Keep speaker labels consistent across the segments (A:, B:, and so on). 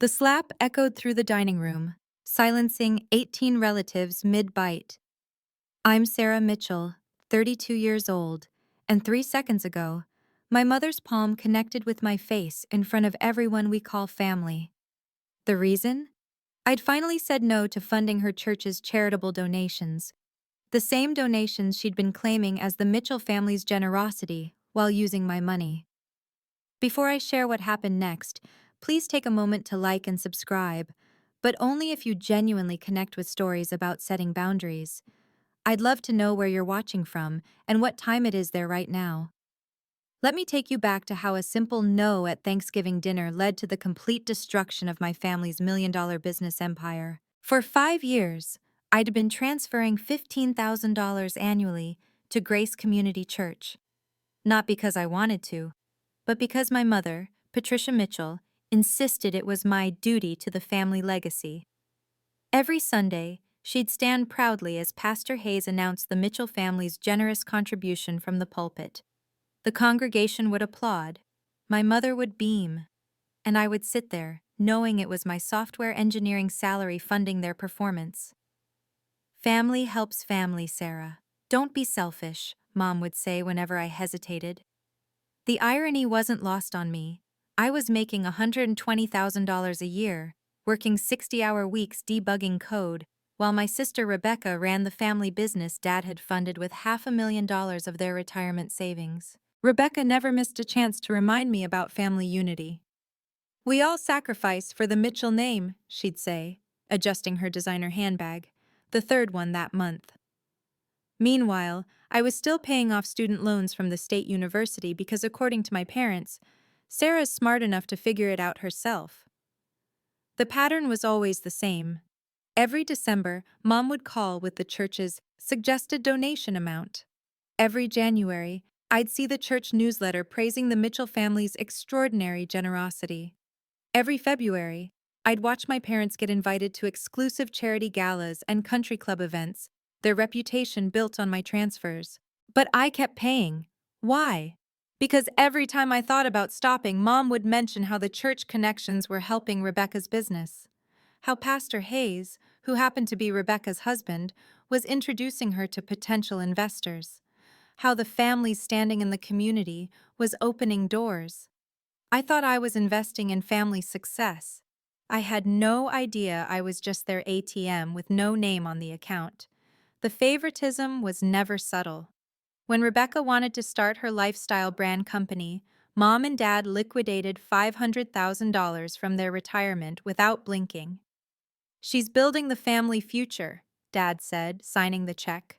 A: The slap echoed through the dining room, silencing 18 relatives mid-bite. I'm Sarah Mitchell, 32 years old, and 3 seconds ago, my mother's palm connected with my face in front of everyone we call family. The reason? I'd finally said no to funding her church's charitable donations, the same donations she'd been claiming as the Mitchell family's generosity while using my money. Before I share what happened next, please take a moment to like and subscribe, but only if you genuinely connect with stories about setting boundaries. I'd love to know where you're watching from and what time it is there right now. Let me take you back to how a simple no at Thanksgiving dinner led to the complete destruction of my family's million-dollar business empire. For 5 years, I'd been transferring $15,000 annually to Grace Community Church. Not because I wanted to, but because my mother, Patricia Mitchell, insisted it was my duty to the family legacy. Every Sunday, she'd stand proudly as Pastor Hayes announced the Mitchell family's generous contribution from the pulpit. The congregation would applaud, my mother would beam, and I would sit there, knowing it was my software engineering salary funding their performance. Family helps family, Sarah. Don't be selfish, Mom would say whenever I hesitated. The irony wasn't lost on me. I was making $120,000 a year, working 60-hour weeks debugging code, while my sister Rebecca ran the family business Dad had funded with $500,000 of their retirement savings. Rebecca never missed a chance to remind me about family unity. "We all sacrifice for the Mitchell name," she'd say, adjusting her designer handbag, the third one that month. Meanwhile, I was still paying off student loans from the state university because, according to my parents, Sarah's smart enough to figure it out herself. The pattern was always the same. Every December, Mom would call with the church's suggested donation amount. Every January, I'd see the church newsletter praising the Mitchell family's extraordinary generosity. Every February, I'd watch my parents get invited to exclusive charity galas and country club events, their reputation built on my transfers. But I kept paying. Why? Because every time I thought about stopping, Mom would mention how the church connections were helping Rebecca's business. How Pastor Hayes, who happened to be Rebecca's husband, was introducing her to potential investors. How the family's standing in the community was opening doors. I thought I was investing in family success. I had no idea I was just their ATM with no name on the account. The favoritism was never subtle. When Rebecca wanted to start her lifestyle brand company, Mom and Dad liquidated $500,000 from their retirement without blinking. "She's building the family future," Dad said, signing the check.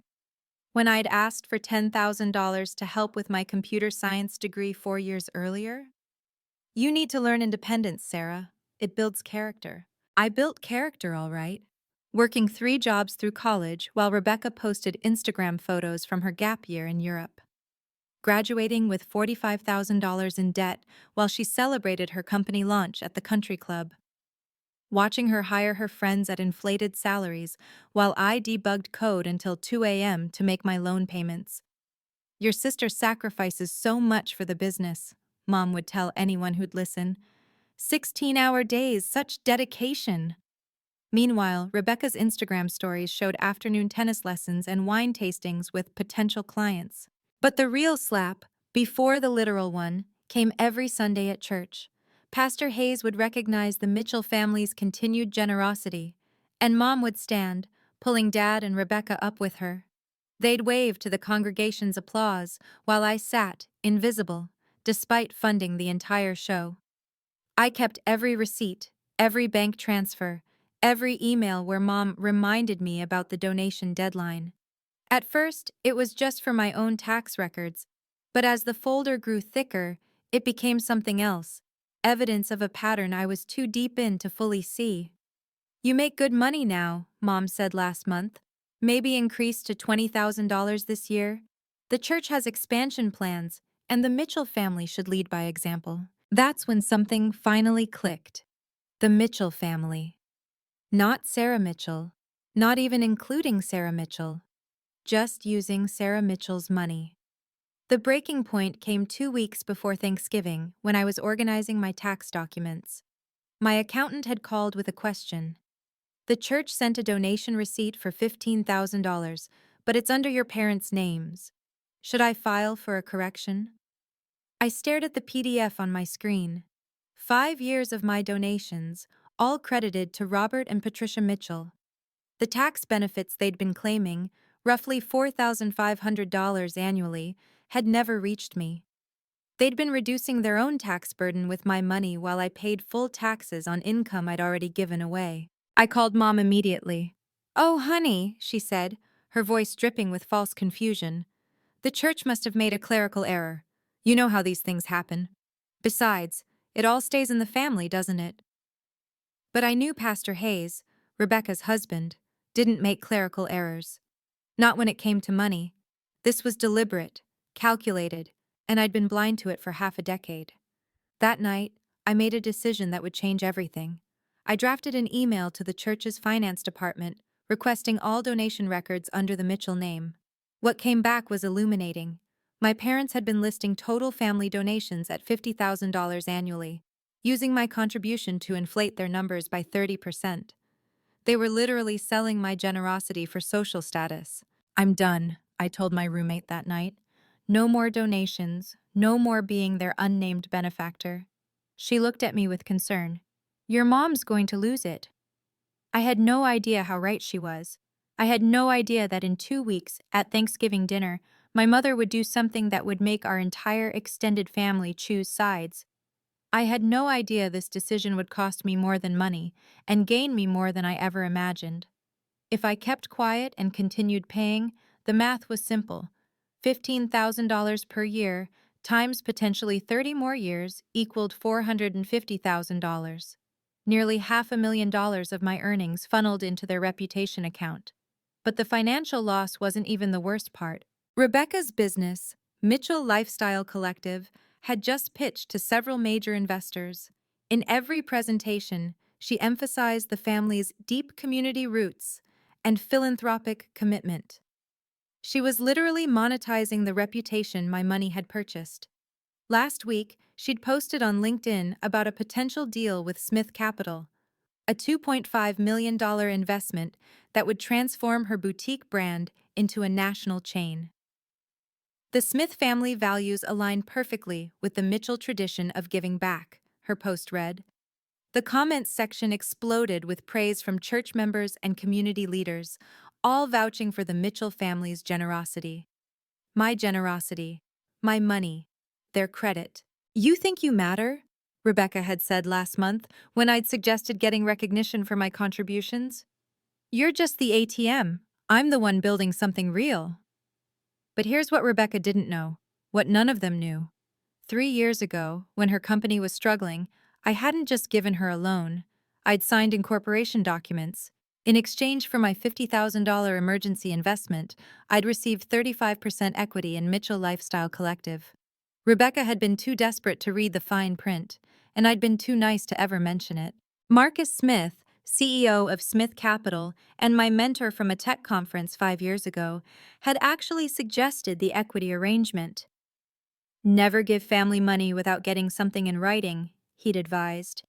A: When I'd asked for $10,000 to help with my computer science degree 4 years earlier, "You need to learn independence, Sarah. It builds character." I built character, all right. Working 3 jobs through college while Rebecca posted Instagram photos from her gap year in Europe. Graduating with $45,000 in debt while she celebrated her company launch at the country club. Watching her hire her friends at inflated salaries while I debugged code until 2 a.m. to make my loan payments. "Your sister sacrifices so much for the business," Mom would tell anyone who'd listen. 16-hour days, such dedication. Meanwhile, Rebecca's Instagram stories showed afternoon tennis lessons and wine tastings with potential clients. But the real slap, before the literal one, came every Sunday at church. Pastor Hayes would recognize the Mitchell family's continued generosity, and Mom would stand, pulling Dad and Rebecca up with her. They'd wave to the congregation's applause while I sat, invisible, despite funding the entire show. I kept every receipt, every bank transfer, every email where Mom reminded me about the donation deadline. At first, it was just for my own tax records, but as the folder grew thicker, it became something else, evidence of a pattern I was too deep in to fully see. "You make good money now," Mom said last month. "Maybe increase to $20,000 this year. The church has expansion plans, and the Mitchell family should lead by example." That's when something finally clicked. The Mitchell family. Not Sarah Mitchell, not even including Sarah Mitchell, just using Sarah Mitchell's money. The breaking point came 2 weeks before Thanksgiving when I was organizing my tax documents. My accountant had called with a question. The church sent a donation receipt for $15,000, but it's under your parents' names. Should I file for a correction? I stared at the PDF on my screen. 5 years of my donations, all credited to Robert and Patricia Mitchell. The tax benefits they'd been claiming, roughly $4,500 annually, had never reached me. They'd been reducing their own tax burden with my money while I paid full taxes on income I'd already given away. I called Mom immediately. "Oh, honey," she said, her voice dripping with false confusion. "The church must have made a clerical error. You know how these things happen. Besides, it all stays in the family, doesn't it?" But I knew Pastor Hayes, Rebecca's husband, didn't make clerical errors. Not when it came to money. This was deliberate, calculated, and I'd been blind to it for half a decade. That night, I made a decision that would change everything. I drafted an email to the church's finance department requesting all donation records under the Mitchell name. What came back was illuminating. My parents had been listing total family donations at $50,000 annually, using my contribution to inflate their numbers by 30%. They were literally selling my generosity for social status. "I'm done," I told my roommate that night. "No more donations, no more being their unnamed benefactor." She looked at me with concern. "Your mom's going to lose it." I had no idea how right she was. I had no idea that in 2 weeks, at Thanksgiving dinner, my mother would do something that would make our entire extended family choose sides. I had no idea this decision would cost me more than money and gain me more than I ever imagined. If I kept quiet and continued paying, the math was simple. $15,000 per year times potentially 30 more years equaled $450,000. Nearly $500,000 of my earnings funneled into their reputation account. But the financial loss wasn't even the worst part. Rebecca's business, Mitchell Lifestyle Collective, had just pitched to several major investors. In every presentation, she emphasized the family's deep community roots and philanthropic commitment. She was literally monetizing the reputation my money had purchased. Last week, she'd posted on LinkedIn about a potential deal with Smith Capital, a $2.5 million investment that would transform her boutique brand into a national chain. The Smith family values align perfectly with the Mitchell tradition of giving back, her post read. The comments section exploded with praise from church members and community leaders, all vouching for the Mitchell family's generosity. My generosity, my money, their credit. "You think you matter?" Rebecca had said last month when I'd suggested getting recognition for my contributions. "You're just the ATM. I'm the one building something real." But here's what Rebecca didn't know, what none of them knew. 3 years ago, when her company was struggling, I hadn't just given her a loan. I'd signed incorporation documents. In exchange for my $50,000 emergency investment, I'd received 35% equity in Mitchell Lifestyle Collective. Rebecca had been too desperate to read the fine print, and I'd been too nice to ever mention it. Marcus Smith, CEO of Smith Capital and my mentor from a tech conference 5 years ago, had actually suggested the equity arrangement. "Never give family money without getting something in writing," he'd advised.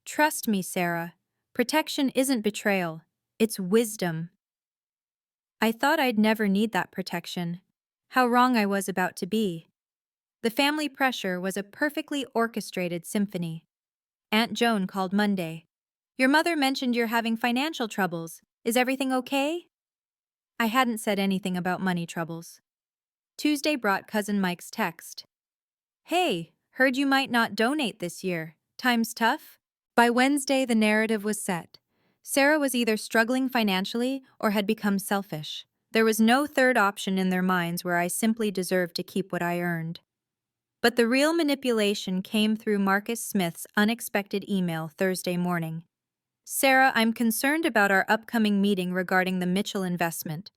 A: "Trust me, Sarah. Protection isn't betrayal. It's wisdom." I thought I'd never need that protection. How wrong I was about to be. The family pressure was a perfectly orchestrated symphony. Aunt Joan called Monday. "Your mother mentioned you're having financial troubles. Is everything okay?" I hadn't said anything about money troubles. Tuesday brought Cousin Mike's text. "Hey, heard you might not donate this year. Time's tough?" By Wednesday, the narrative was set. Sarah was either struggling financially or had become selfish. There was no third option in their minds where I simply deserved to keep what I earned. But the real manipulation came through Marcus Smith's unexpected email Thursday morning. "Sarah, I'm concerned about our upcoming meeting regarding the Mitchell investment.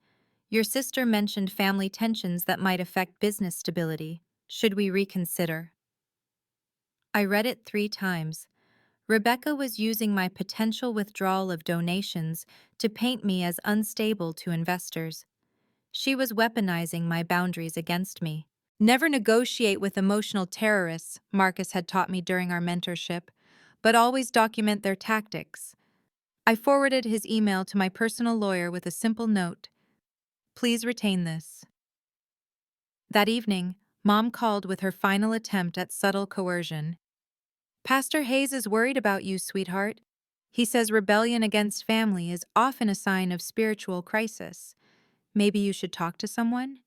A: Your sister mentioned family tensions that might affect business stability. Should we reconsider?" I read it 3 times. Rebecca was using my potential withdrawal of donations to paint me as unstable to investors. She was weaponizing my boundaries against me. Never negotiate with emotional terrorists, Marcus had taught me during our mentorship. but always document their tactics. I forwarded his email to my personal lawyer with a simple note: "Please retain this." That evening, Mom called with her final attempt at subtle coercion. "Pastor Hayes is worried about you, sweetheart. He says rebellion against family is often a sign of spiritual crisis. Maybe you should talk to someone?"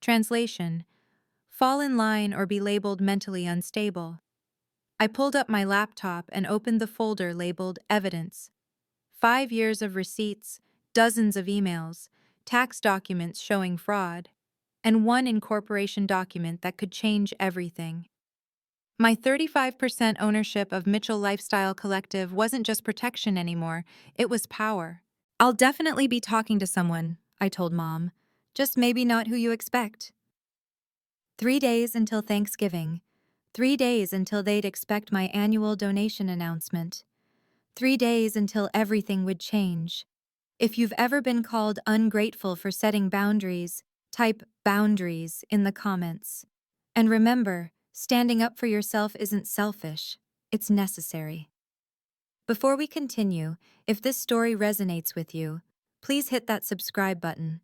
A: Translation: fall in line or be labeled mentally unstable. I pulled up my laptop and opened the folder labeled Evidence. 5 years of receipts, dozens of emails, tax documents showing fraud, and one incorporation document that could change everything. My 35% ownership of Mitchell Lifestyle Collective wasn't just protection anymore, it was power. "I'll definitely be talking to someone," I told Mom. "Just maybe not who you expect." 3 days until Thanksgiving. 3 days until they'd expect my annual donation announcement. 3 days until everything would change. If you've ever been called ungrateful for setting boundaries, type boundaries in the comments. And remember, standing up for yourself isn't selfish, it's necessary. Before we continue, if this story resonates with you, please hit that subscribe button.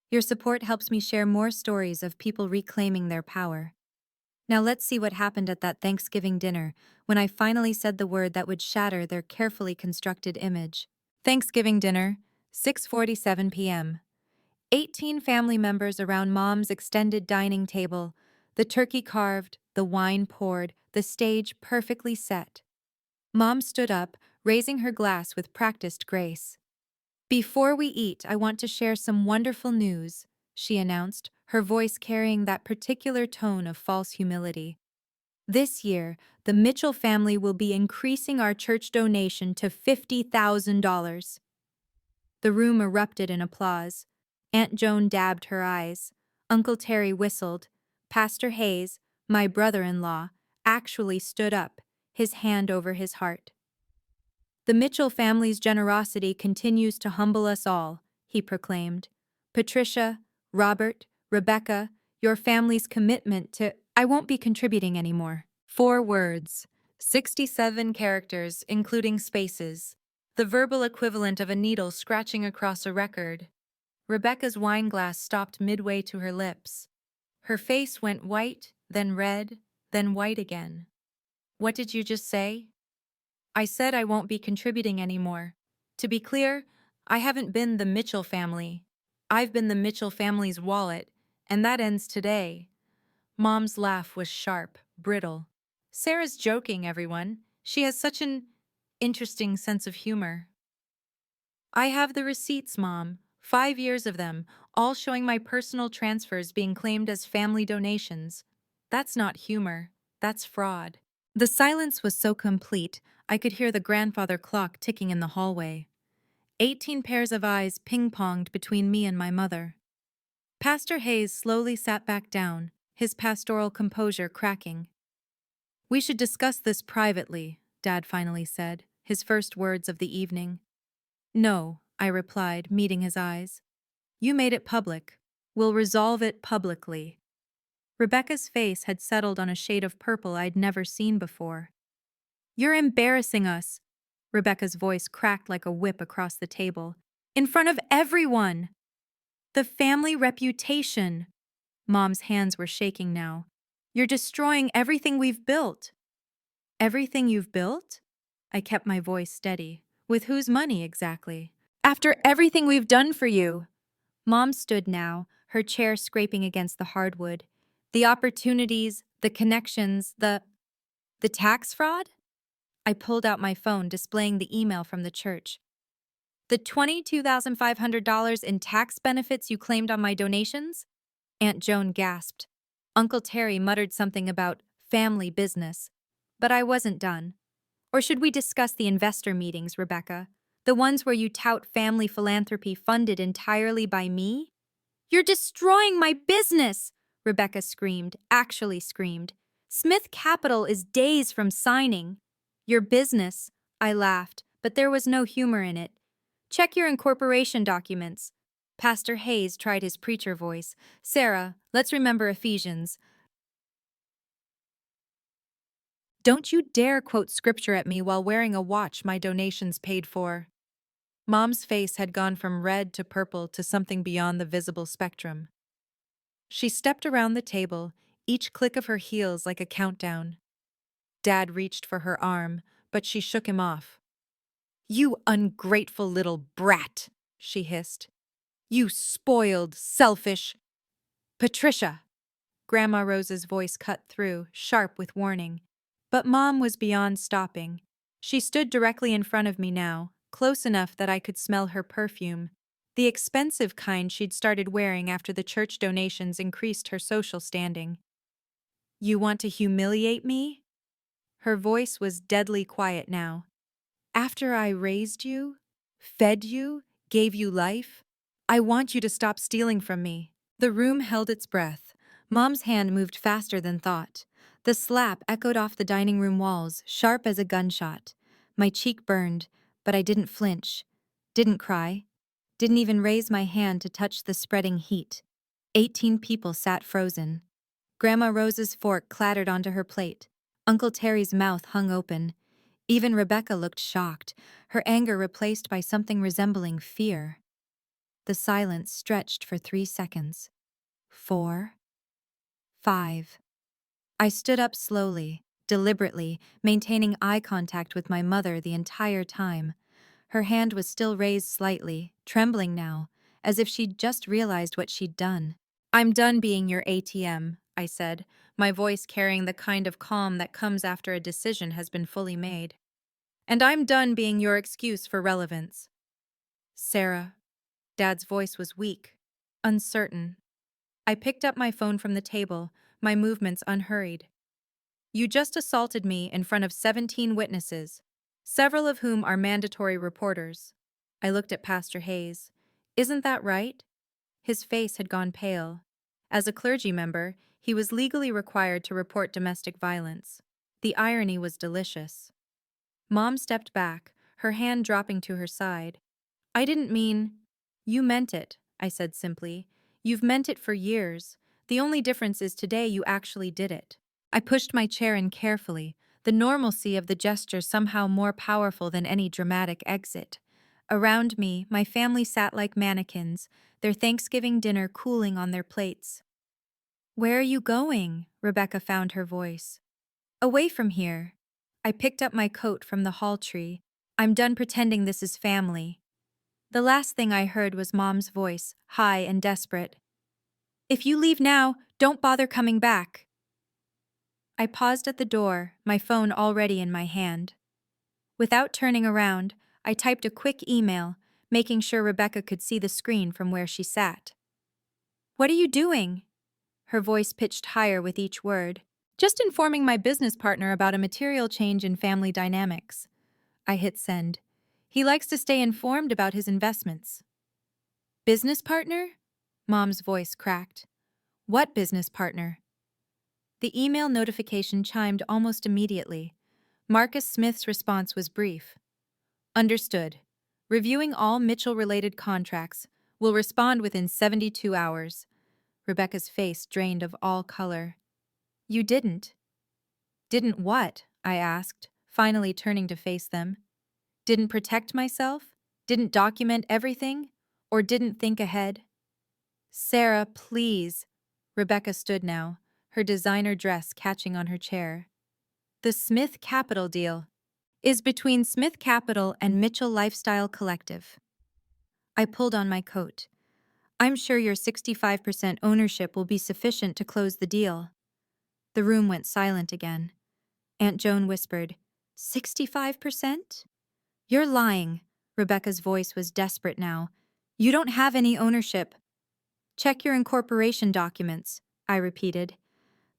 A: Your support helps me share more stories of people reclaiming their power. Now let's see what happened at that Thanksgiving dinner when I finally said the word that would shatter their carefully constructed image. Thanksgiving dinner, 6:47 p.m. 18 family members around Mom's extended dining table, the turkey carved, the wine poured, the stage perfectly set. Mom stood up, raising her glass with practiced grace. "Before we eat, I want to share some wonderful news," she announced, her voice carrying that particular tone of false humility. "This year, the Mitchell family will be increasing our church donation to $50,000. The room erupted in applause. Aunt Joan dabbed her eyes. Uncle Terry whistled. Pastor Hayes, my brother-in-law, actually stood up, his hand over his heart. "The Mitchell family's generosity continues to humble us all," he proclaimed. "Patricia, Robert, Rebecca, your family's commitment to—" I won't be contributing anymore. 4 words, 67 characters, including spaces. The verbal equivalent of a needle scratching across a record. Rebecca's wineglass stopped midway to her lips. Her face went white, then red, then white again. "What did you just say?" "I said I won't be contributing anymore. To be clear, I haven't been the Mitchell family. I've been the Mitchell family's wallet, and that ends today." Mom's laugh was sharp, brittle. "Sarah's joking, everyone. She has such an interesting sense of humor." "I have the receipts, Mom. 5 years of them, all showing my personal transfers being claimed as family donations. That's not humor. That's fraud." The silence was so complete, I could hear the grandfather clock ticking in the hallway. 18 pairs of eyes ping-ponged between me and my mother. Pastor Hayes slowly sat back down, his pastoral composure cracking. "We should discuss this privately," Dad finally said, his first words of the evening. "No," I replied, meeting his eyes. "You made it public. We'll resolve it publicly." Rebecca's face had settled on a shade of purple I'd never seen before. "You're embarrassing us," Rebecca's voice cracked like a whip across the table. "In front of everyone! The family reputation." Mom's hands were shaking now. "You're destroying everything we've built." "Everything you've built?" I kept my voice steady. "With whose money exactly?" "After everything we've done for you." Mom stood now, her chair scraping against the hardwood. "The opportunities, the connections, the tax fraud?" I pulled out my phone, displaying the email from the church. "The $22,500 in tax benefits you claimed on my donations?" Aunt Joan gasped. Uncle Terry muttered something about family business. But I wasn't done. "Or should we discuss the investor meetings, Rebecca? The ones where you tout family philanthropy funded entirely by me?" "You're destroying my business!" Rebecca screamed, actually screamed. "Smith Capital is days from signing." "Your business," I laughed, but there was no humor in it. "Check your incorporation documents." Pastor Hayes tried his preacher voice. "Sarah, let's remember Ephesians." Don't you dare quote scripture at me while wearing a watch my donations paid for. Mom's face had gone from red to purple to something beyond the visible spectrum. She stepped around the table, each click of her heels like a countdown. Dad reached for her arm, but she shook him off. "You ungrateful little brat," she hissed. "You spoiled, selfish—" "Patricia!" Grandma Rose's voice cut through, sharp with warning. But Mom was beyond stopping. She stood directly in front of me now, close enough that I could smell her perfume, the expensive kind she'd started wearing after the church donations increased her social standing. "You want to humiliate me?" Her voice was deadly quiet now. "After I raised you, fed you, gave you life, I want you to stop stealing from me." The room held its breath. Mom's hand moved faster than thought. The slap echoed off the dining room walls, sharp as a gunshot. My cheek burned, but I didn't flinch, didn't cry, didn't even raise my hand to touch the spreading heat. 18 people sat frozen. Grandma Rose's fork clattered onto her plate. Uncle Terry's mouth hung open. Even Rebecca looked shocked, her anger replaced by something resembling fear. The silence stretched for 3 seconds. 4. 5. I stood up slowly, deliberately, maintaining eye contact with my mother the entire time. Her hand was still raised slightly, trembling now, as if she'd just realized what she'd done. "I'm done being your ATM," I said, my voice carrying the kind of calm that comes after a decision has been fully made. "And I'm done being your excuse for relevance." "Sarah." Dad's voice was weak, uncertain. I picked up my phone from the table, my movements unhurried. "You just assaulted me in front of 17 witnesses, several of whom are mandatory reporters." I looked at Pastor Hayes. "Isn't that right?" His face had gone pale. As a clergy member, he was legally required to report domestic violence. The irony was delicious. Mom stepped back, her hand dropping to her side. "I didn't mean—" "You meant it," I said simply. "You've meant it for years. The only difference is today you actually did it." I pushed my chair in carefully, the normalcy of the gesture somehow more powerful than any dramatic exit. Around me, my family sat like mannequins, their Thanksgiving dinner cooling on their plates. "Where are you going?" Rebecca found her voice. "Away from here." I picked up my coat from the hall tree. "I'm done pretending this is family." The last thing I heard was Mom's voice, high and desperate. "If you leave now, don't bother coming back." I paused at the door, my phone already in my hand. Without turning around, I typed a quick email, making sure Rebecca could see the screen from where she sat. "What are you doing?" Her voice pitched higher with each word. "Just informing my business partner about a material change in family dynamics." I hit send. "He likes to stay informed about his investments." "Business partner?" Mom's voice cracked. "What business partner?" The email notification chimed almost immediately. Marcus Smith's response was brief. "Understood. Reviewing all Mitchell-related contracts. Will respond within 72 hours. Rebecca's face drained of all color. "You didn't." "Didn't what?" I asked, finally turning to face them. "Didn't protect myself? Didn't document everything? Or didn't think ahead?" "Sarah, please." Rebecca stood now, her designer dress catching on her chair. "The Smith Capital deal is between Smith Capital and Mitchell Lifestyle Collective." I pulled on my coat. "I'm sure your 65% ownership will be sufficient to close the deal." The room went silent again. Aunt Joan whispered, 65%? "You're lying." Rebecca's voice was desperate now. "You don't have any ownership." "Check your incorporation documents," I repeated.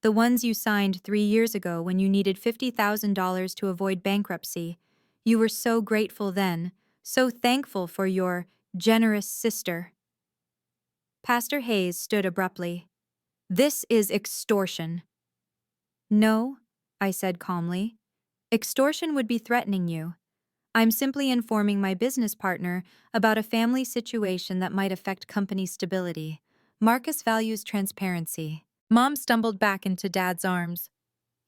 A: "The ones you signed 3 years ago when you needed $50,000 to avoid bankruptcy. You were so grateful then, so thankful for your generous sister." Pastor Hayes stood abruptly. "This is extortion." "No," I said calmly. "Extortion would be threatening you. I'm simply informing my business partner about a family situation that might affect company stability. Marcus values transparency." Mom stumbled back into Dad's arms.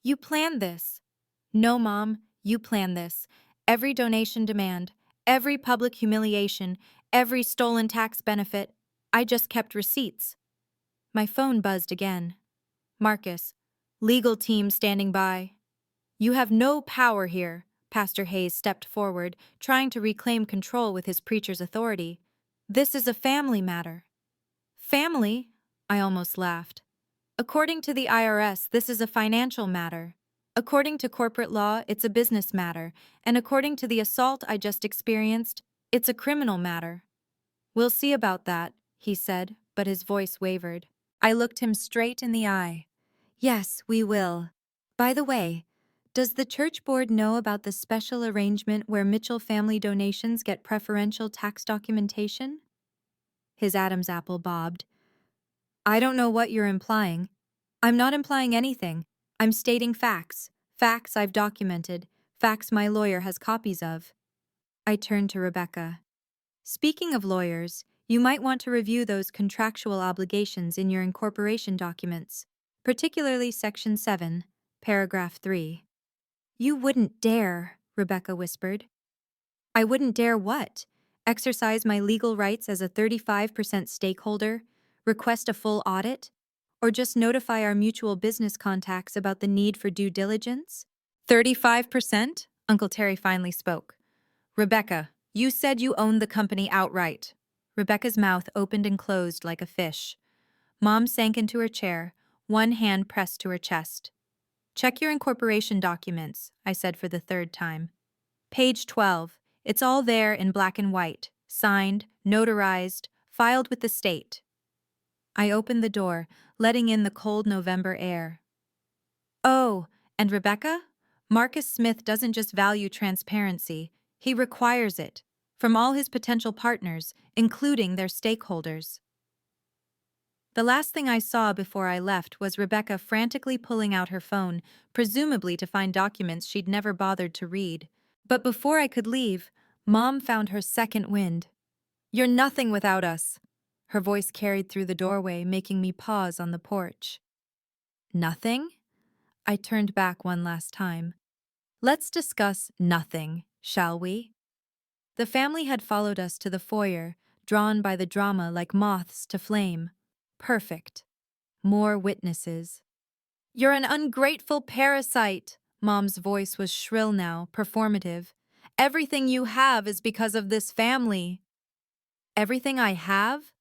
A: "You planned this." No, Mom, you plan this. Every donation demand, every public humiliation, every stolen tax benefit. I just kept receipts. My phone buzzed again. Marcus, legal team standing by. You have no power here. Pastor Hayes stepped forward, trying to reclaim control with his preacher's authority. This is a family matter. Family? I almost laughed. According to the IRS, this is a financial matter. According to corporate law, it's a business matter. And according to the assault I just experienced, it's a criminal matter. We'll see about that, he said, but his voice wavered. I looked him straight in the eye. Yes, we will. By the way, does the church board know about the special arrangement where Mitchell family donations get preferential tax documentation? His Adam's apple bobbed. I don't know what you're implying. I'm not implying anything. I'm stating facts. Facts I've documented. Facts my lawyer has copies of. I turned to Rebecca. Speaking of lawyers, you might want to review those contractual obligations in your incorporation documents, particularly Section 7, Paragraph 3. You wouldn't dare, Rebecca whispered. I wouldn't dare what? Exercise my legal rights as a 35% stakeholder? Request a full audit? Or just notify our mutual business contacts about the need for due diligence? 35%? Uncle Terry finally spoke. Rebecca, you said you owned the company outright. Rebecca's mouth opened and closed like a fish. Mom sank into her chair, one hand pressed to her chest. Check your incorporation documents, I said for the third time. Page 12. It's all there in black and white, signed, notarized, filed with the state. I opened the door, letting in the cold November air. Oh, and Rebecca? Marcus Smith doesn't just value transparency, he requires it, from all his potential partners, including their stakeholders. The last thing I saw before I left was Rebecca frantically pulling out her phone, presumably to find documents she'd never bothered to read. But before I could leave, Mom found her second wind. You're nothing without us. Her voice carried through the doorway, making me pause on the porch. Nothing? I turned back one last time. Let's discuss nothing, shall we? The family had followed us to the foyer, drawn by the drama like moths to flame. Perfect. More witnesses. You're an ungrateful parasite. Mom's voice was shrill now, performative. Everything you have is because of this family. Everything I have?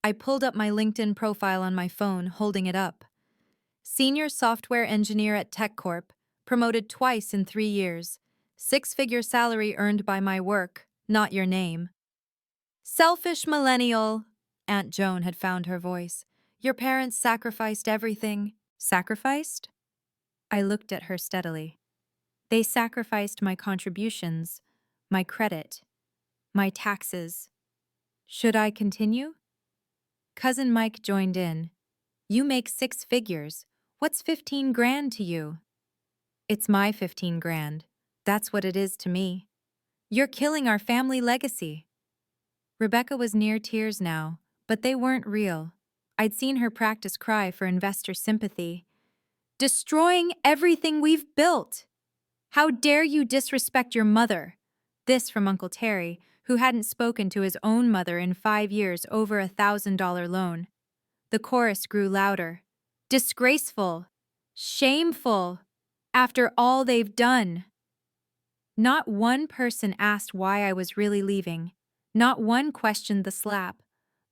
A: I pulled up my LinkedIn profile on my phone, holding it up. Senior software engineer at TechCorp, promoted twice in 3 years. 6-figure salary earned by my work, not your name. Selfish millennial. Aunt Joan had found her voice. Your parents sacrificed everything. Sacrificed? I looked at her steadily. They sacrificed my contributions, my credit, my taxes. Should I continue? Cousin Mike joined in. You make 6 figures. What's 15 grand to you? It's my 15 grand. That's what it is to me. You're killing our family legacy. Rebecca was near tears now, but they weren't real. I'd seen her practice cry for investor sympathy. Destroying everything we've built! How dare you disrespect your mother? This from Uncle Terry, who hadn't spoken to his own mother in 5 years over a $1,000 loan. The chorus grew louder. Disgraceful! Shameful! After all they've done! Not one person asked why I was really leaving. Not one questioned the slap.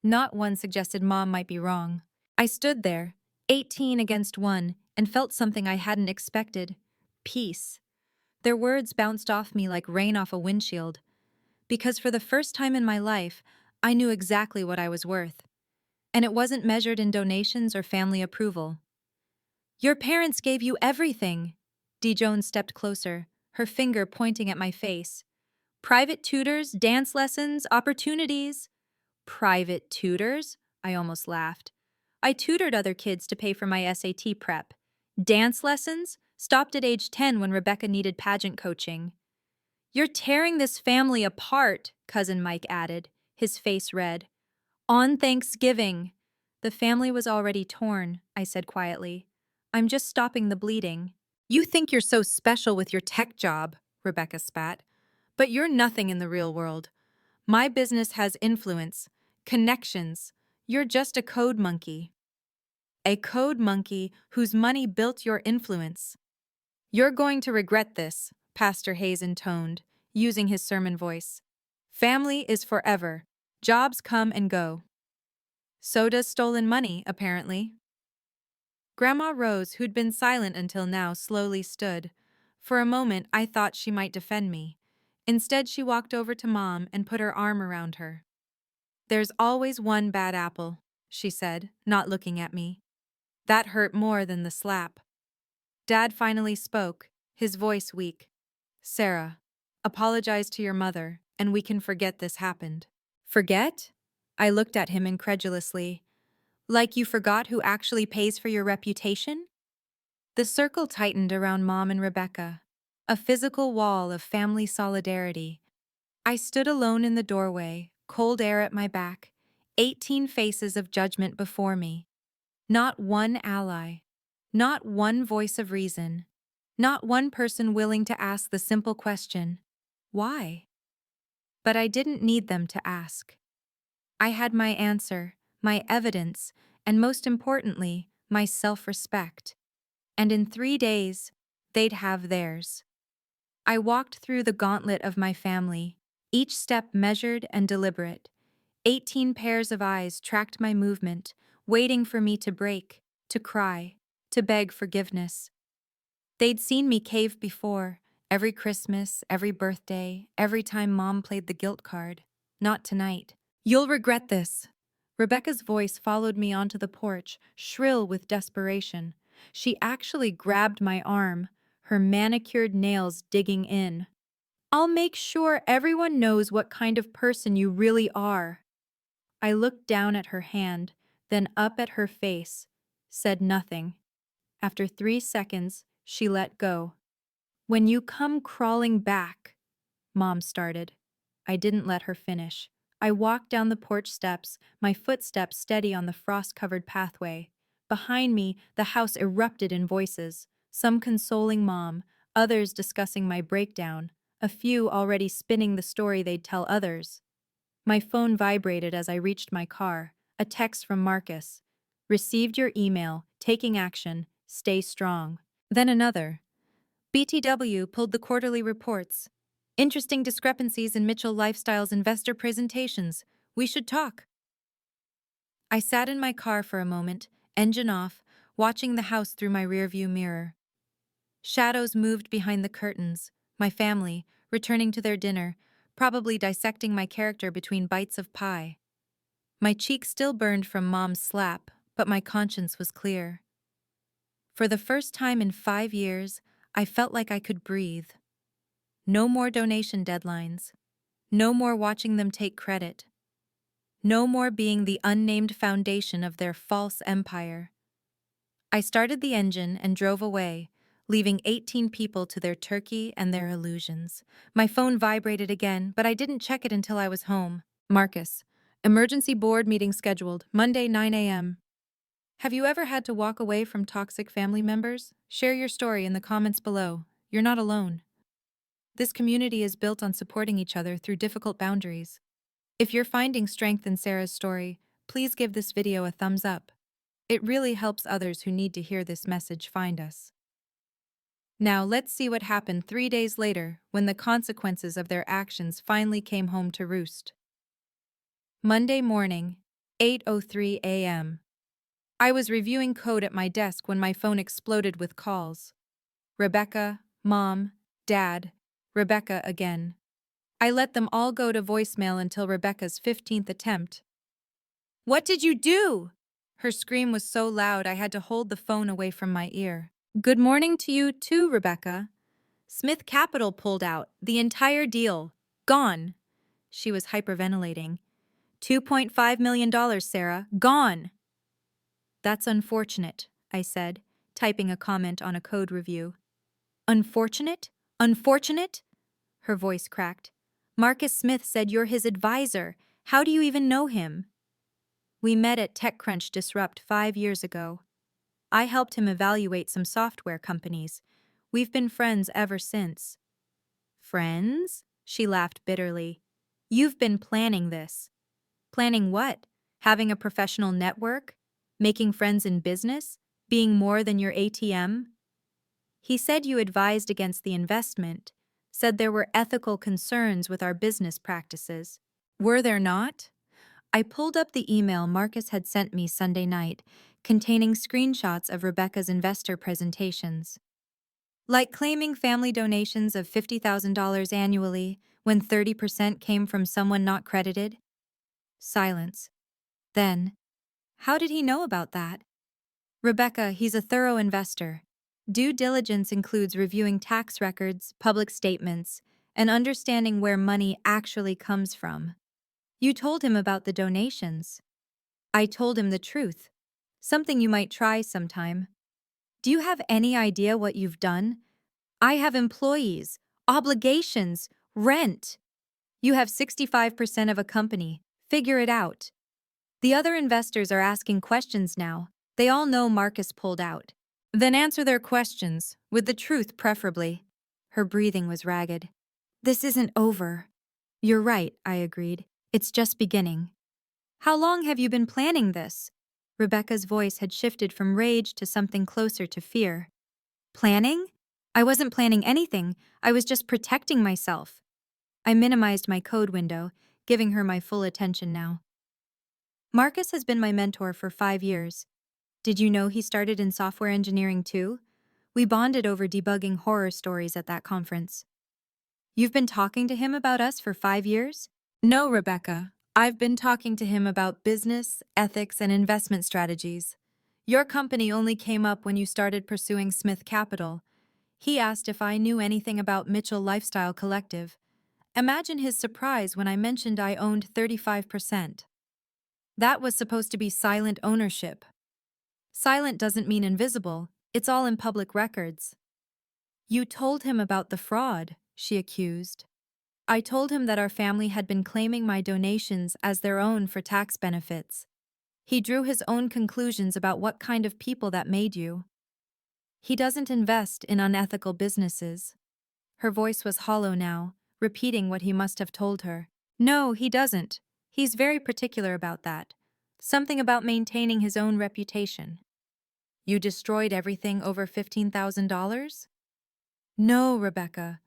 A: Not one suggested Mom might be wrong. I stood there, 18 against 1, and felt something I hadn't expected. Peace. Their words bounced off me like rain off a windshield. Because for the first time in my life, I knew exactly what I was worth. And it wasn't measured in donations or family approval. Your parents gave you everything. Dee Jones stepped closer, her finger pointing at my face. Private tutors, dance lessons, opportunities. Private tutors? I almost laughed. I tutored other kids to pay for my SAT prep. Dance lessons? Stopped at age 10 when Rebecca needed pageant coaching. You're tearing this family apart, Cousin Mike added, his face red. On Thanksgiving. The family was already torn, I said quietly. I'm just stopping the bleeding. You think you're so special with your tech job, Rebecca spat, but you're nothing in the real world. My business has influence, connections. You're just a code monkey. A code monkey whose money built your influence. You're going to regret this, Pastor Hayes intoned, using his sermon voice. Family is forever. Jobs come and go. So does stolen money, apparently. Grandma Rose, who'd been silent until now, slowly stood. For a moment, I thought she might defend me. Instead, she walked over to Mom and put her arm around her. There's always one bad apple, she said, not looking at me. That hurt more than the slap. Dad finally spoke, his voice weak. Sarah, apologize to your mother, and we can forget this happened. Forget? I looked at him incredulously. Like you forgot who actually pays for your reputation? The circle tightened around Mom and Rebecca, a physical wall of family solidarity. I stood alone in the doorway, cold air at my back, 18 faces of judgment before me. Not one ally, not one voice of reason, not one person willing to ask the simple question, why? But I didn't need them to ask. I had my answer, my evidence, and most importantly, my self-respect. And in 3 days, they'd have theirs. I walked through the gauntlet of my family, each step measured and deliberate. 18 pairs of eyes tracked my movement, waiting for me to break, to cry, to beg forgiveness. They'd seen me cave before, every Christmas, every birthday, every time Mom played the guilt card. Not tonight. You'll regret this. Rebecca's voice followed me onto the porch, shrill with desperation. She actually grabbed my arm, her manicured nails digging in. I'll make sure everyone knows what kind of person you really are. I looked down at her hand, then up at her face, said nothing. After 3 seconds, she let go. When you come crawling back, Mom started. I didn't let her finish. I walked down the porch steps, my footsteps steady on the frost-covered pathway. Behind me, the house erupted in voices, some consoling Mom, others discussing my breakdown, a few already spinning the story they'd tell others. My phone vibrated as I reached my car, a text from Marcus. Received your email, taking action, stay strong. Then another. BTW pulled the quarterly reports. Interesting discrepancies in Mitchell Lifestyle's investor presentations. We should talk. I sat in my car for a moment, engine off, watching the house through my rearview mirror. Shadows moved behind the curtains, my family, returning to their dinner, probably dissecting my character between bites of pie. My cheek still burned from Mom's slap, but my conscience was clear. For the first time in 5 years, I felt like I could breathe. No more donation deadlines. No more watching them take credit. No more being the unnamed foundation of their false empire. I started the engine and drove away, leaving 18 people to their turkey and their illusions. My phone vibrated again, but I didn't check it until I was home. Marcus. Emergency board meeting scheduled, Monday 9 a.m. Have you ever had to walk away from toxic family members? Share your story in the comments below. You're not alone. This community is built on supporting each other through difficult boundaries. If you're finding strength in Sarah's story, please give this video a thumbs up. It really helps others who need to hear this message find us. Now let's see what happened 3 days later when the consequences of their actions finally came home to roost. Monday morning, 8:03 a.m. I was reviewing code at my desk when my phone exploded with calls. Rebecca, Mom, Dad, Rebecca again. I let them all go to voicemail until Rebecca's 15th attempt. What did you do? Her scream was so loud I had to hold the phone away from my ear. Good morning to you too, Rebecca. Smith Capital pulled out. The entire deal. Gone. She was hyperventilating. $2.5 million, Sarah. Gone. That's unfortunate, I said, typing a comment on a code review. Unfortunate? Unfortunate? Her voice cracked. Marcus Smith said you're his advisor. How do you even know him? We met at TechCrunch Disrupt 5 years ago. I helped him evaluate some software companies. We've been friends ever since. Friends? She laughed bitterly. You've been planning this. Planning what? Having a professional network? Making friends in business? Being more than your ATM? He said you advised against the investment, said there were ethical concerns with our business practices. Were there not? I pulled up the email Marcus had sent me Sunday night, containing screenshots of Rebecca's investor presentations. Like claiming family donations of $50,000 annually when 30% came from someone not credited? Silence. Then, how did he know about that? Rebecca, he's a thorough investor. Due diligence includes reviewing tax records, public statements, and understanding where money actually comes from. You told him about the donations. I told him the truth. Something you might try sometime. Do you have any idea what you've done? I have employees, obligations, rent. You have 65% of a company. Figure it out. The other investors are asking questions now. They all know Marcus pulled out. Then answer their questions, with the truth preferably. Her breathing was ragged. This isn't over. You're right, I agreed. It's just beginning. How long have you been planning this? Rebecca's voice had shifted from rage to something closer to fear. Planning? I wasn't planning anything. I was just protecting myself. I minimized my code window, giving her my full attention now. Marcus has been my mentor for 5 years. Did you know he started in software engineering too? We bonded over debugging horror stories at that conference. You've been talking to him about us for 5 years? No, Rebecca. I've been talking to him about business, ethics, and investment strategies. Your company only came up when you started pursuing Smith Capital. He asked if I knew anything about Mitchell Lifestyle Collective. Imagine his surprise when I mentioned I owned 35%. That was supposed to be silent ownership. Silent doesn't mean invisible, it's all in public records. You told him about the fraud, she accused. I told him that our family had been claiming my donations as their own for tax benefits. He drew his own conclusions about what kind of people that made you. He doesn't invest in unethical businesses. Her voice was hollow now, repeating what he must have told her. No, he doesn't. He's very particular about that. Something about maintaining his own reputation. You destroyed everything over $15,000? No, Rebecca.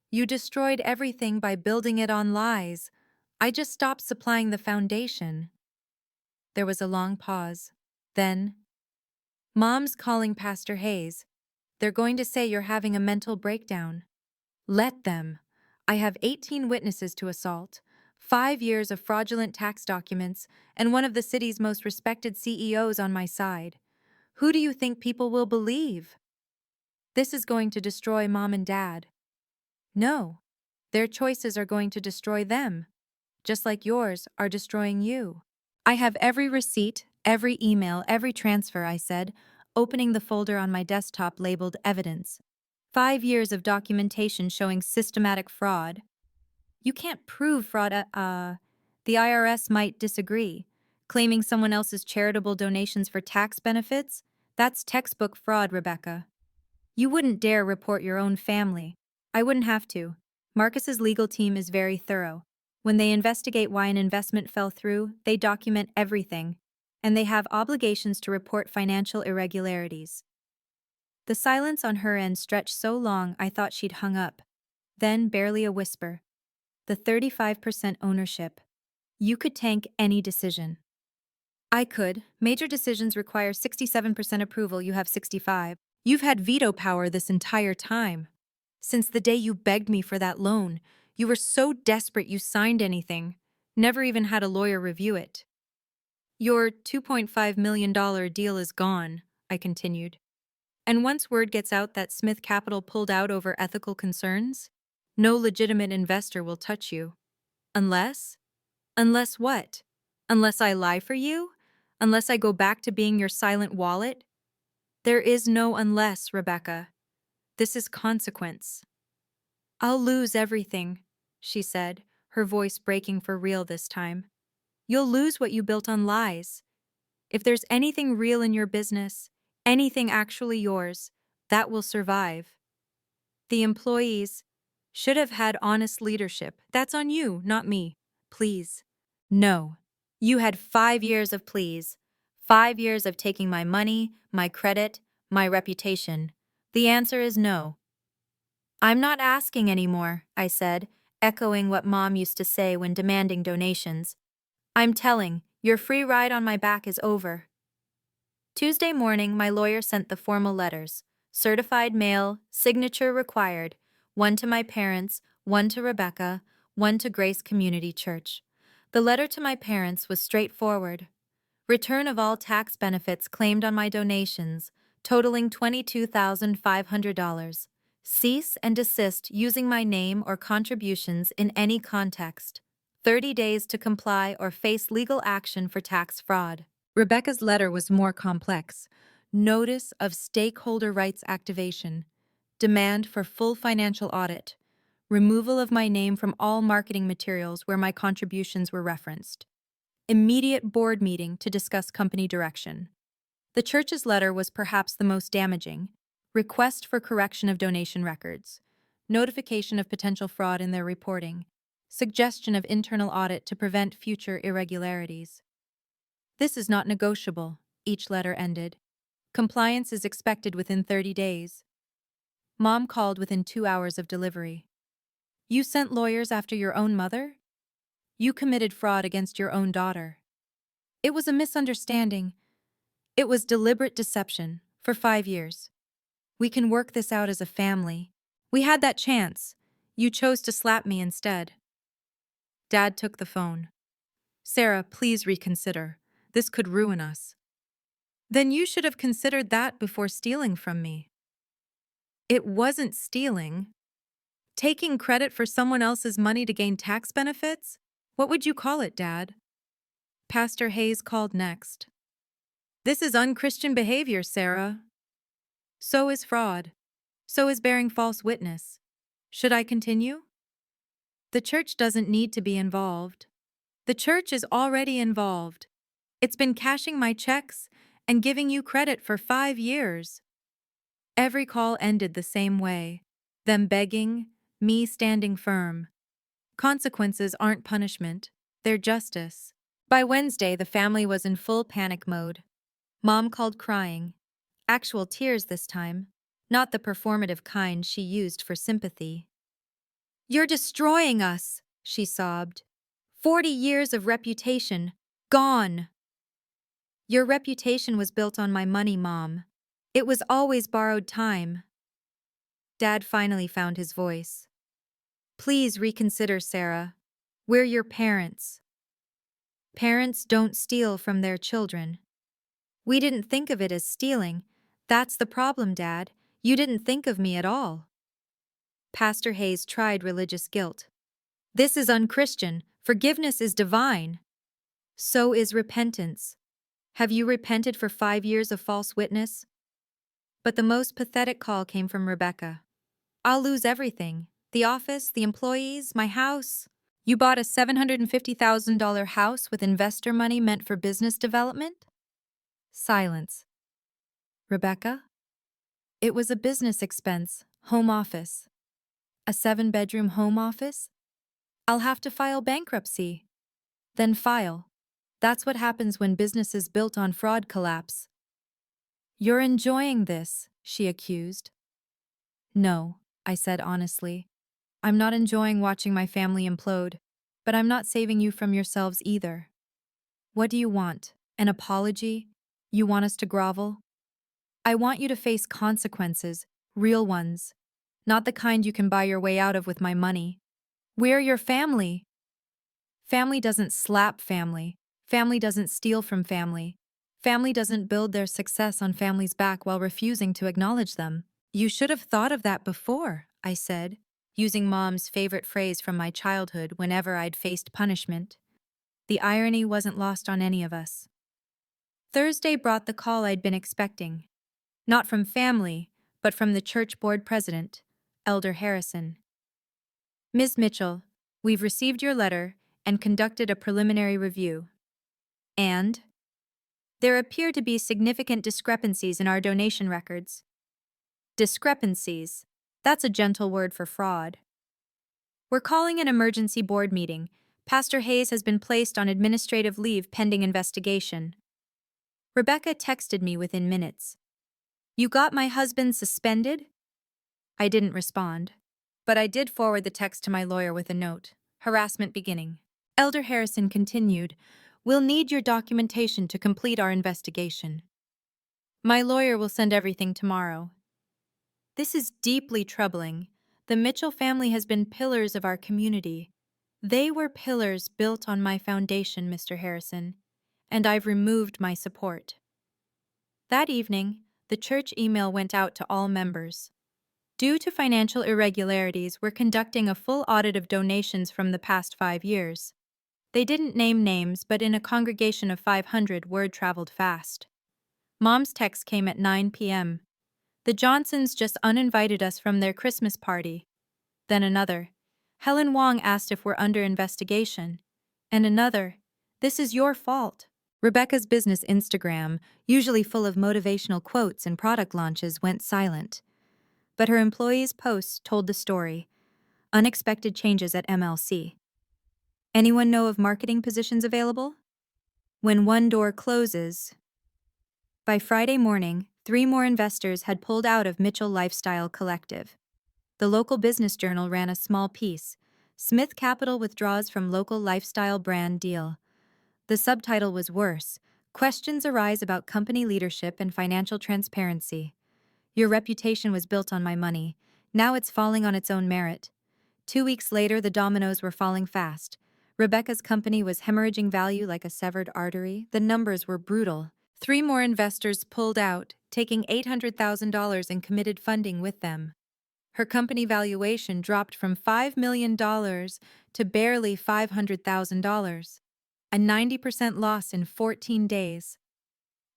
A: You destroyed everything by building it on lies. I just stopped supplying the foundation. There was a long pause. Then, Mom's calling Pastor Hayes. They're going to say you're having a mental breakdown. Let them. I have 18 witnesses to assault, 5 years of fraudulent tax documents, and one of the city's most respected CEOs on my side. Who do you think people will believe? This is going to destroy Mom and Dad. No. Their choices are going to destroy them, just like yours are destroying you. I have every receipt, every email, every transfer, I said, opening the folder on my desktop labeled Evidence. 5 years of documentation showing systematic fraud. You can't prove fraud, the IRS might disagree. Claiming someone else's charitable donations for tax benefits? That's textbook fraud, Rebecca. You wouldn't dare report your own family. I wouldn't have to. Marcus's legal team is very thorough. When they investigate why an investment fell through, they document everything, and they have obligations to report financial irregularities. The silence on her end stretched so long I thought she'd hung up. Then, barely a whisper. The 35% ownership. You could tank any decision. I could. Major decisions require 67% approval, you have 65. You've had veto power this entire time. Since the day you begged me for that loan, you were so desperate you signed anything, never even had a lawyer review it. Your $2.5 million deal is gone, I continued. And once word gets out that Smith Capital pulled out over ethical concerns, no legitimate investor will touch you. Unless? Unless what? Unless I lie for you? Unless I go back to being your silent wallet? There is no unless, Rebecca. This is consequence. I'll lose everything, she said, her voice breaking for real this time. You'll lose what you built on lies. If there's anything real in your business, anything actually yours, that will survive. The employees should have had honest leadership. That's on you, not me. Please. No. You had 5 years of please. 5 years of taking my money, my credit, my reputation. The answer is no. I'm not asking anymore, I said, echoing what Mom used to say when demanding donations. I'm telling, your free ride on my back is over. Tuesday morning, my lawyer sent the formal letters. Certified mail, signature required. One to my parents, one to Rebecca, one to Grace Community Church. The letter to my parents was straightforward. Return of all tax benefits claimed on my donations, totaling $22,500. Cease and desist using my name or contributions in any context. 30 days to comply or face legal action for tax fraud. Rebecca's letter was more complex. Notice of stakeholder rights activation. Demand for full financial audit. Removal of my name from all marketing materials where my contributions were referenced. Immediate board meeting to discuss company direction. The church's letter was perhaps the most damaging. Request for correction of donation records. Notification of potential fraud in their reporting. Suggestion of internal audit to prevent future irregularities. This is not negotiable, each letter ended. Compliance is expected within 30 days. Mom called within 2 hours of delivery. You sent lawyers after your own mother? You committed fraud against your own daughter. It was a misunderstanding. It was deliberate deception, for 5 years. We can work this out as a family. We had that chance. You chose to slap me instead. Dad took the phone. Sarah, please reconsider. This could ruin us. Then you should have considered that before stealing from me. It wasn't stealing. Taking credit for someone else's money to gain tax benefits? What would you call it, Dad? Pastor Hayes called next. This is unchristian behavior, Sarah. So is fraud. So is bearing false witness. Should I continue? The church doesn't need to be involved. The church is already involved. It's been cashing my checks and giving you credit for 5 years. Every call ended the same way. Them begging, me standing firm. Consequences aren't punishment, they're justice. By Wednesday, the family was in full panic mode. Mom called crying. Actual tears this time, not the performative kind she used for sympathy. You're destroying us, she sobbed. 40 years of reputation, gone. Your reputation was built on my money, Mom. It was always borrowed time. Dad finally found his voice. Please reconsider, Sarah. We're your parents. Parents don't steal from their children. We didn't think of it as stealing. That's the problem, Dad. You didn't think of me at all. Pastor Hayes tried religious guilt. This is unchristian. Forgiveness is divine. So is repentance. Have you repented for 5 years of false witness? But the most pathetic call came from Rebecca. I'll lose everything. The office, the employees, my house. You bought a $750,000 house with investor money meant for business development? Silence. Rebecca? It was a business expense, home office. A 7-bedroom home office? I'll have to file bankruptcy. Then file. That's what happens when businesses built on fraud collapse. You're enjoying this, she accused. No, I said honestly. I'm not enjoying watching my family implode, but I'm not saving you from yourselves either. What do you want? An apology? You want us to grovel? I want you to face consequences, real ones, not the kind you can buy your way out of with my money. We're your family. Family doesn't slap family. Family doesn't steal from family. Family doesn't build their success on family's back while refusing to acknowledge them. You should have thought of that before, I said, using Mom's favorite phrase from my childhood whenever I'd faced punishment. The irony wasn't lost on any of us. Thursday brought the call I'd been expecting. Not from family, but from the church board president, Elder Harrison. Ms. Mitchell, we've received your letter and conducted a preliminary review. And there appear to be significant discrepancies in our donation records. Discrepancies. That's a gentle word for fraud. We're calling an emergency board meeting. Pastor Hayes has been placed on administrative leave pending investigation. Rebecca texted me within minutes. You got my husband suspended? I didn't respond. But I did forward the text to my lawyer with a note. Harassment beginning. Elder Harrison continued, We'll need your documentation to complete our investigation. My lawyer will send everything tomorrow. This is deeply troubling. The Mitchell family has been pillars of our community. They were pillars built on my foundation, Mr. Harrison, and I've removed my support. That evening, the church email went out to all members. Due to financial irregularities, we're conducting a full audit of donations from the past 5 years. They didn't name names, but in a congregation of 500, word traveled fast. Mom's text came at 9 p.m. The Johnsons just uninvited us from their Christmas party. Then another. Helen Wong asked if we're under investigation. And another. This is your fault. Rebecca's business Instagram, usually full of motivational quotes and product launches, went silent. But her employees' posts told the story. Unexpected changes at MLC. Anyone know of marketing positions available? When one door closes. By Friday morning, 3 more investors had pulled out of Mitchell Lifestyle Collective. The local business journal ran a small piece. Smith Capital withdraws from local lifestyle brand deal. The subtitle was worse. Questions arise about company leadership and financial transparency. Your reputation was built on my money. Now it's falling on its own merit. 2 weeks later, the dominoes were falling fast. Rebecca's company was hemorrhaging value like a severed artery. The numbers were brutal. 3 more investors pulled out, taking $800,000 in committed funding with them. Her company valuation dropped from $5 million to barely $500,000, a 90% loss in 14 days.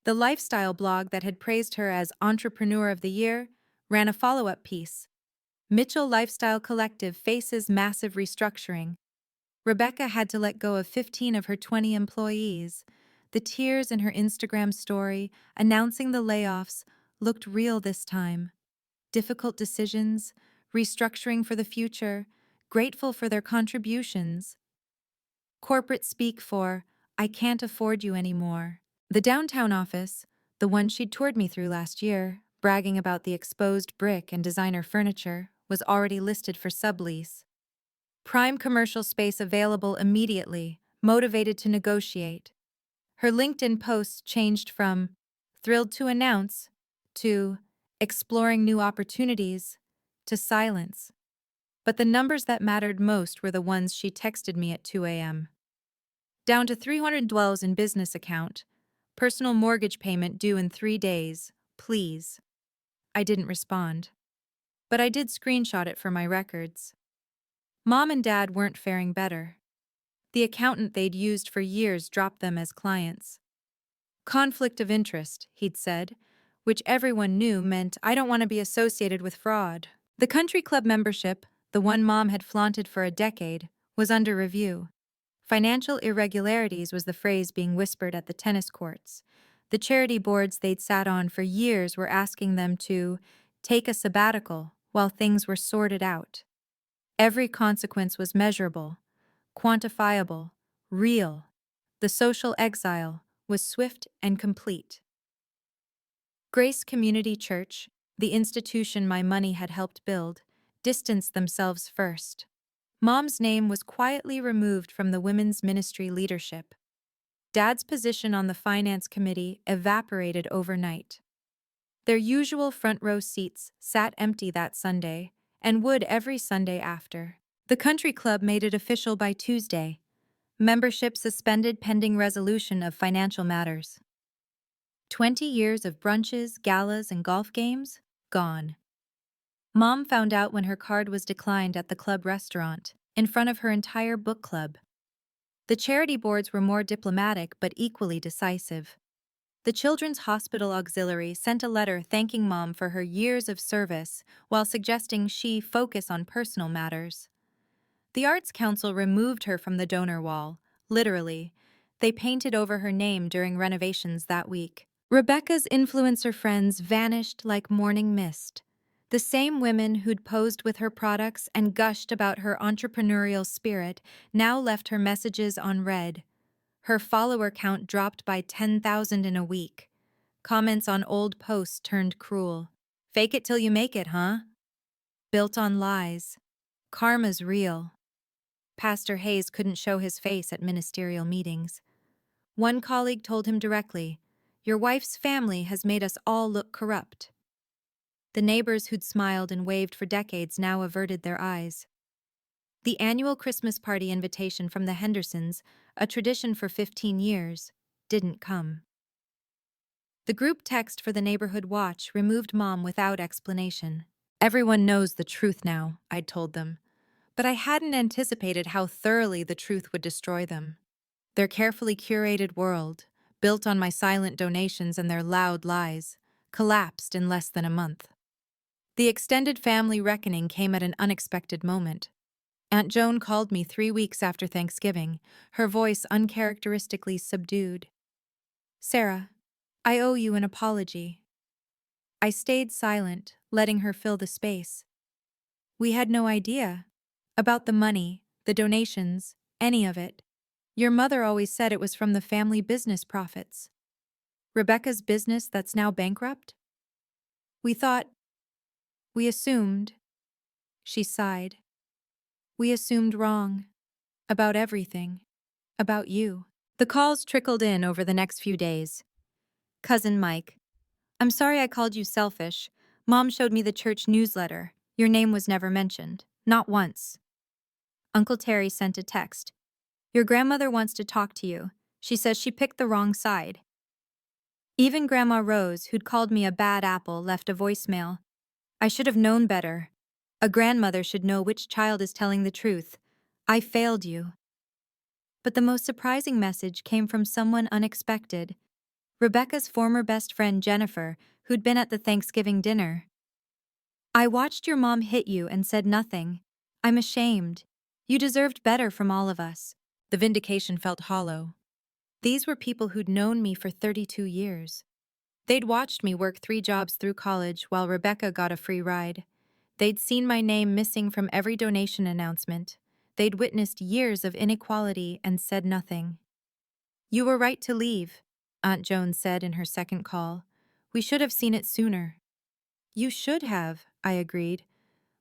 A: The lifestyle blog that had praised her as Entrepreneur of the Year ran a follow-up piece. Mitchell Lifestyle Collective faces massive restructuring. Rebecca had to let go of 15 of her 20 employees. The tears in her Instagram story announcing the layoffs looked real this time. Difficult decisions, restructuring for the future, grateful for their contributions. Corporate speak for, I can't afford you anymore. The downtown office, the one she'd toured me through last year, bragging about the exposed brick and designer furniture, was already listed for sublease. Prime commercial space available immediately, motivated to negotiate. Her LinkedIn posts changed from thrilled to announce to exploring new opportunities to silence. But the numbers that mattered most were the ones she texted me at 2 a.m. Down to $300 in business account. Personal mortgage payment due in 3 days. Please. I didn't respond. But I did screenshot it for my records. Mom and Dad weren't faring better. The accountant they'd used for years dropped them as clients. Conflict of interest, he'd said, which everyone knew meant I don't want to be associated with fraud. The country club membership, the one Mom had flaunted for a decade, was under review. Financial irregularities was the phrase being whispered at the tennis courts. The charity boards they'd sat on for years were asking them to take a sabbatical while things were sorted out. Every consequence was measurable, quantifiable, real. The social exile was swift and complete. Grace Community Church, the institution my money had helped build, distanced themselves first. Mom's name was quietly removed from the women's ministry leadership. Dad's position on the finance committee evaporated overnight. Their usual front row seats sat empty that Sunday, and would every Sunday after. The country club made it official by Tuesday. Membership suspended pending resolution of financial matters. 20 years of brunches, galas, and golf games? Gone. Mom found out when her card was declined at the club restaurant, in front of her entire book club. The charity boards were more diplomatic but equally decisive. The Children's Hospital Auxiliary sent a letter thanking Mom for her years of service while suggesting she focus on personal matters. The Arts Council removed her from the donor wall, literally. They painted over her name during renovations that week. Rebecca's influencer friends vanished like morning mist. The same women who'd posed with her products and gushed about her entrepreneurial spirit now left her messages unread. Her follower count dropped by 10,000 in a week. Comments on old posts turned cruel. Fake it till you make it, huh? Built on lies. Karma's real. Pastor Hayes couldn't show his face at ministerial meetings. One colleague told him directly, "Your wife's family has made us all look corrupt." The neighbors who'd smiled and waved for decades now averted their eyes. The annual Christmas party invitation from the Hendersons, a tradition for 15 years, didn't come. The group text for the neighborhood watch removed Mom without explanation. "Everyone knows the truth now," I'd told them. But I hadn't anticipated how thoroughly the truth would destroy them. Their carefully curated world, built on my silent donations and their loud lies, collapsed in less than a month. The extended family reckoning came at an unexpected moment. Aunt Joan called me 3 weeks after Thanksgiving, her voice uncharacteristically subdued. "Sarah, I owe you an apology." I stayed silent, letting her fill the space. "We had no idea about the money, the donations, any of it. Your mother always said it was from the family business profits. Rebecca's business that's now bankrupt? We thought, we assumed." She sighed. "We assumed wrong. About everything. About you." The calls trickled in over the next few days. "Cousin Mike, I'm sorry I called you selfish. Mom showed me the church newsletter. Your name was never mentioned. Not once." Uncle Terry sent a text. "Your grandmother wants to talk to you. She says she picked the wrong side." Even Grandma Rose, who'd called me a bad apple, left a voicemail. "I should have known better. A grandmother should know which child is telling the truth. I failed you." But the most surprising message came from someone unexpected. Rebecca's former best friend Jennifer, who'd been at the Thanksgiving dinner. "I watched your mom hit you and said nothing. I'm ashamed. You deserved better from all of us." The vindication felt hollow. These were people who'd known me for 32 years. They'd watched me work 3 jobs through college while Rebecca got a free ride. They'd seen my name missing from every donation announcement. They'd witnessed years of inequality and said nothing. "You were right to leave," Aunt Joan said in her second call. "We should have seen it sooner." "You should have," I agreed.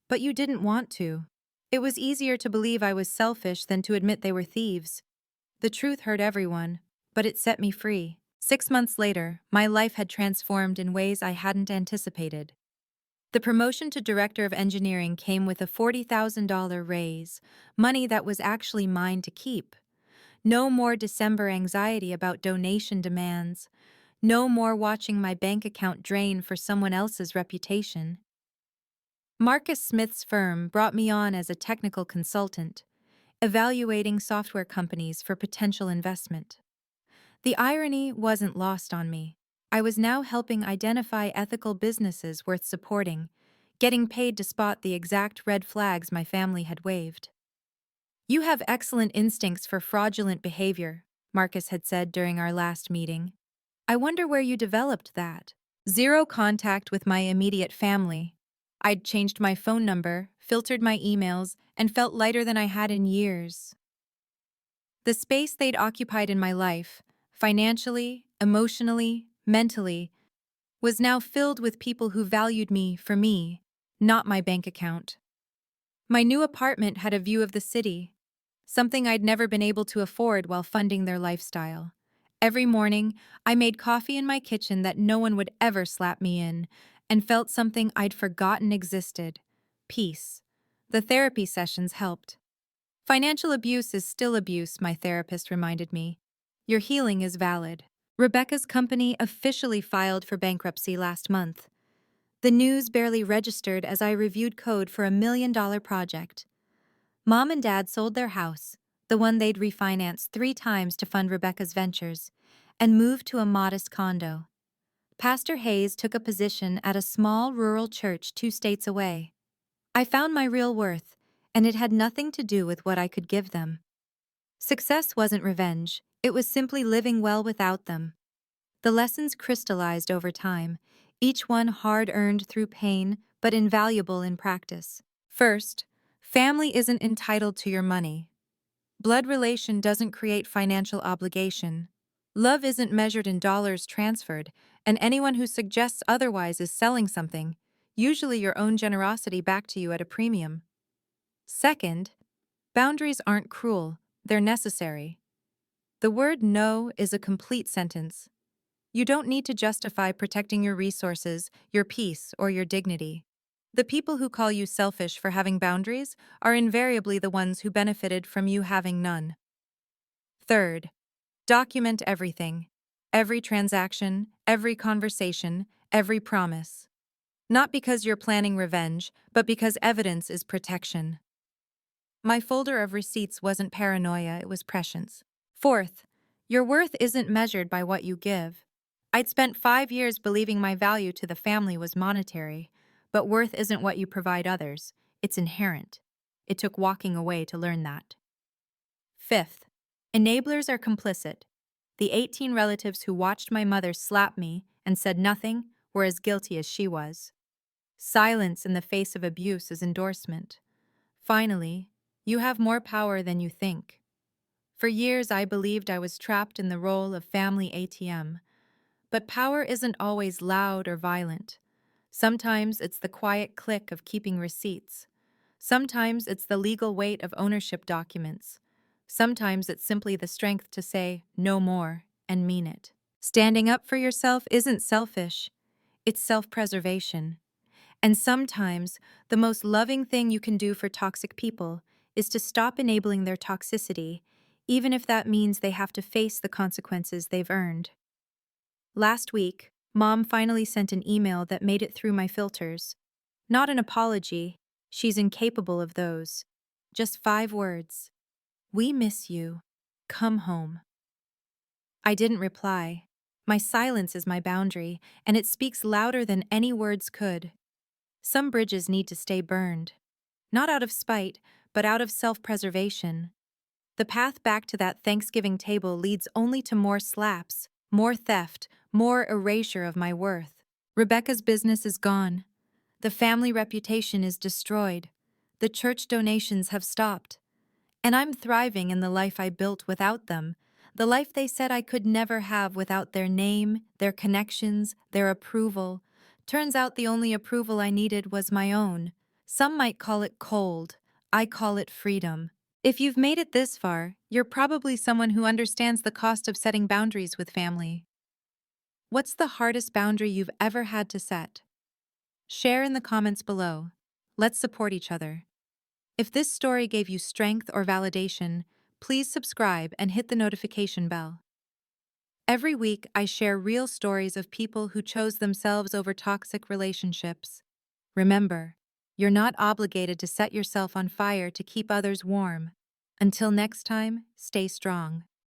A: "But you didn't want to. It was easier to believe I was selfish than to admit they were thieves." The truth hurt everyone, but it set me free. 6 months later, my life had transformed in ways I hadn't anticipated. The promotion to Director of Engineering came with a $40,000 raise, money that was actually mine to keep. No more December anxiety about donation demands. No more watching my bank account drain for someone else's reputation. Marcus Smith's firm brought me on as a technical consultant, evaluating software companies for potential investment. The irony wasn't lost on me. I was now helping identify ethical businesses worth supporting, getting paid to spot the exact red flags my family had waved. "You have excellent instincts for fraudulent behavior," Marcus had said during our last meeting. "I wonder where you developed that." Zero contact with my immediate family. I'd changed my phone number, filtered my emails, and felt lighter than I had in years. The space they'd occupied in my life, financially, emotionally, mentally, was now filled with people who valued me for me, not my bank account. My new apartment had a view of the city, something I'd never been able to afford while funding their lifestyle. Every morning, I made coffee in my kitchen that no one would ever slap me in, and felt something I'd forgotten existed: peace. The therapy sessions helped. "Financial abuse is still abuse," my therapist reminded me. "Your healing is valid." Rebecca's company officially filed for bankruptcy last month. The news barely registered as I reviewed code for $1 million project. Mom and Dad sold their house, the one they'd refinanced 3 times to fund Rebecca's ventures, and moved to a modest condo. Pastor Hayes took a position at a small rural church 2 states away. I found my real worth, and it had nothing to do with what I could give them. Success wasn't revenge, it was simply living well without them. The lessons crystallized over time, each one hard-earned through pain, but invaluable in practice. First, family isn't entitled to your money. Blood relation doesn't create financial obligation. Love isn't measured in dollars transferred, and anyone who suggests otherwise is selling something, usually your own generosity back to you at a premium. Second, boundaries aren't cruel, they're necessary. The word no is a complete sentence. You don't need to justify protecting your resources, your peace, or your dignity. The people who call you selfish for having boundaries are invariably the ones who benefited from you having none. Third, document everything. Every transaction, every conversation, every promise. Not because you're planning revenge, but because evidence is protection. My folder of receipts wasn't paranoia, it was prescience. Fourth, your worth isn't measured by what you give. I'd spent 5 years believing my value to the family was monetary, but worth isn't what you provide others, it's inherent. It took walking away to learn that. Fifth, enablers are complicit. The 18 relatives who watched my mother slap me and said nothing were as guilty as she was. Silence in the face of abuse is endorsement. Finally, you have more power than you think. For years, I believed I was trapped in the role of family ATM. But power isn't always loud or violent. Sometimes it's the quiet click of keeping receipts. Sometimes it's the legal weight of ownership documents. Sometimes it's simply the strength to say, no more, and mean it. Standing up for yourself isn't selfish, it's self-preservation. And sometimes, the most loving thing you can do for toxic people is to stop enabling their toxicity, even if that means they have to face the consequences they've earned. Last week, Mom finally sent an email that made it through my filters. Not an apology, she's incapable of those. Just 5 words. We miss you. Come home. I didn't reply. My silence is my boundary, and it speaks louder than any words could. Some bridges need to stay burned. Not out of spite, but out of self-preservation. The path back to that Thanksgiving table leads only to more slaps, more theft, more erasure of my worth. Rebecca's business is gone. The family reputation is destroyed. The church donations have stopped. And I'm thriving in the life I built without them, the life they said I could never have without their name, their connections, their approval. Turns out the only approval I needed was my own. Some might call it cold. I call it freedom. If you've made it this far, you're probably someone who understands the cost of setting boundaries with family. What's the hardest boundary you've ever had to set? Share in the comments below. Let's support each other. If this story gave you strength or validation, please subscribe and hit the notification bell. Every week, I share real stories of people who chose themselves over toxic relationships. Remember, you're not obligated to set yourself on fire to keep others warm. Until next time, stay strong.